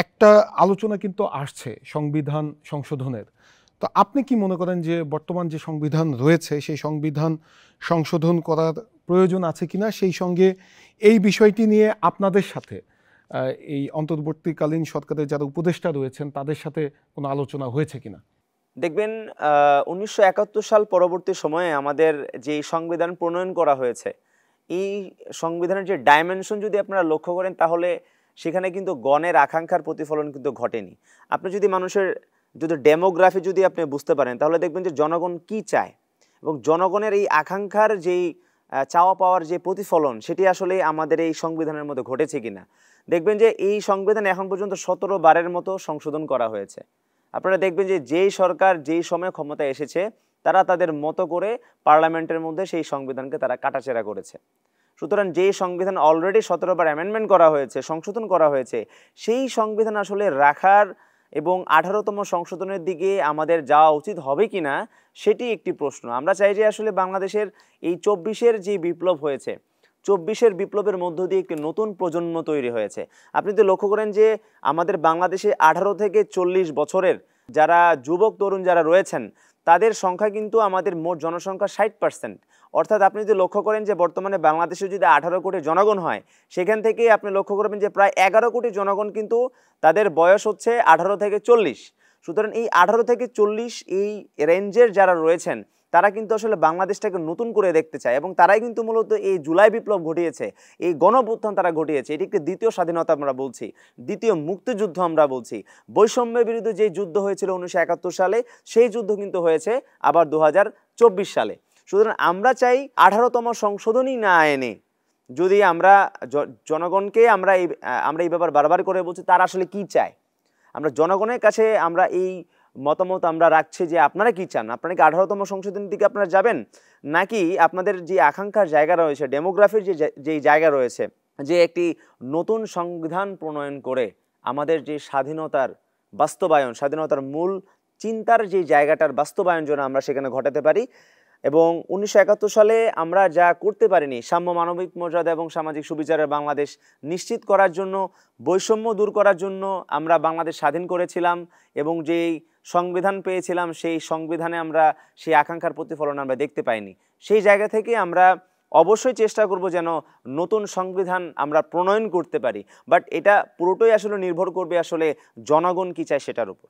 একটা আলোচনা কিন্তু আসছে সংবিধান সংশোধনের। তো আপনি কি মনে করেন যে বর্তমান যে সংবিধান রয়েছে সেই সংবিধান সংশোধন করার প্রয়োজন আছে কিনা, সেই সঙ্গে এই বিষয়টি নিয়ে আপনাদের সাথে এই অন্তর্বর্তীকালীন সরকারের যারা উপদেষ্টা রয়েছেন তাদের সাথে কোনো আলোচনা হয়েছে কিনা? দেখবেন ১৯৭১ সাল পরবর্তী সময়ে আমাদের যে সংবিধান প্রণয়ন করা হয়েছে, এই সংবিধানের যে ডাইমেনশন যদি আপনারা লক্ষ্য করেন তাহলে সেখানে কিন্তু গণের আকাঙ্ক্ষার প্রতিফলন কিন্তু ঘটেনি। আপনি যদি মানুষের যদি ডেমোগ্রাফি যদি আপনি বুঝতে পারেন তাহলে দেখবেন যে জনগণ কি চায় এবং জনগণের এই আকাঙ্ক্ষার যেই চাওয়া পাওয়ার যে প্রতিফলন সেটি আসলে আমাদের এই সংবিধানের মধ্যে ঘটেছে কিনা। দেখবেন যে এই সংবিধান এখন পর্যন্ত ১৭ বারের মতো সংশোধন করা হয়েছে। আপনারা দেখবেন যে যেই সরকার যেই সময় ক্ষমতায় এসেছে তারা তাদের মতো করে পার্লামেন্টের মধ্যে সেই সংবিধানকে তারা কাটাছেঁড়া করেছে। সুতরাং যেই সংবিধান অলরেডি ১৭ বার অ্যামেন্ডমেন্ট করা হয়েছে, সংশোধন করা হয়েছে, সেই সংবিধান আসলে রাখার এবং ১৮তম সংশোধনের দিকে আমাদের যাওয়া উচিত হবে কি না সেটি একটি প্রশ্ন। আমরা চাই যে আসলে বাংলাদেশের এই ২৪-এর যে বিপ্লব হয়েছে, ২৪-এর বিপ্লবের মধ্য দিয়ে একটি নতুন প্রজন্ম তৈরি হয়েছে। আপনি তো লক্ষ্য করেন যে আমাদের বাংলাদেশে ১৮ থেকে ৪০ বছরের যারা যুবক তরুণ যারা রয়েছেন তাদের সংখ্যা কিন্তু আমাদের মোট জনসংখ্যার ৬০%। অর্থাৎ আপনি যদি লক্ষ্য করেন যে বর্তমানে বাংলাদেশে যদি ১৮ কোটি জনগণ হয়, সেখান থেকেই আপনি লক্ষ্য করবেন যে প্রায় ১১ কোটি জনগণ কিন্তু তাদের বয়স হচ্ছে ১৮ থেকে ৪০। সুতরাং এই ১৮ থেকে ৪০ এই রেঞ্জের যারা রয়েছেন তারা কিন্তু আসলে বাংলাদেশটাকে নতুন করে দেখতে চায় এবং তারাই কিন্তু মূলত এই জুলাই বিপ্লব ঘটিয়েছে, এই গণঅভ্যুত্থান তারা ঘটিয়েছে। এটি একটি দ্বিতীয় স্বাধীনতা আমরা বলছি, দ্বিতীয় মুক্তিযুদ্ধ আমরা বলছি। বৈষম্যের বিরুদ্ধে যে যুদ্ধ হয়েছিল ১৯৭১ সালে, সেই যুদ্ধ কিন্তু হয়েছে আবার ২০২৪ সালে। সুতরাং আমরা চাই ১৮তম সংশোধনী না এনে যদি আমরা জনগণকে আমরা এই ব্যাপার বারবার করে বলছি তারা আসলে কি চায়, আমরা জনগণের কাছে আমরা এই মতামত আমরা রাখছি যে আপনারা কি চান, আপনারা কি ১৮তম সংশোধনের দিকে আপনারা যাবেন, নাকি আপনাদের যে আকাঙ্ক্ষার জায়গা রয়েছে, ডেমোগ্রাফির যেই জায়গা রয়েছে, যে একটি নতুন সংবিধান প্রণয়ন করে আমাদের যে স্বাধীনতার বাস্তবায়ন, স্বাধীনতার মূল চিন্তার যে জায়গাটার বাস্তবায়ন যেন আমরা সেখানে ঘটাতে পারি। এবং ১৯৭১ সালে আমরা যা করতে পারিনি, সাম্য, মানবিক মর্যাদা এবং সামাজিক সুবিচারের বাংলাদেশ নিশ্চিত করার জন্য, বৈষম্য দূর করার জন্য আমরা বাংলাদেশ স্বাধীন করেছিলাম এবং যেই সংবিধান পেয়েছিলাম সেই সংবিধানে আমরা সেই আকাঙ্ক্ষার প্রতিফলন আমরা দেখতে পাইনি। সেই জায়গা থেকে আমরা অবশ্যই চেষ্টা করব যেন নতুন সংবিধান আমরা প্রণয়ন করতে পারি, বাট এটা পুরোটাই আসলে নির্ভর করবে আসলে জনগণ কি চায় সেটার উপর।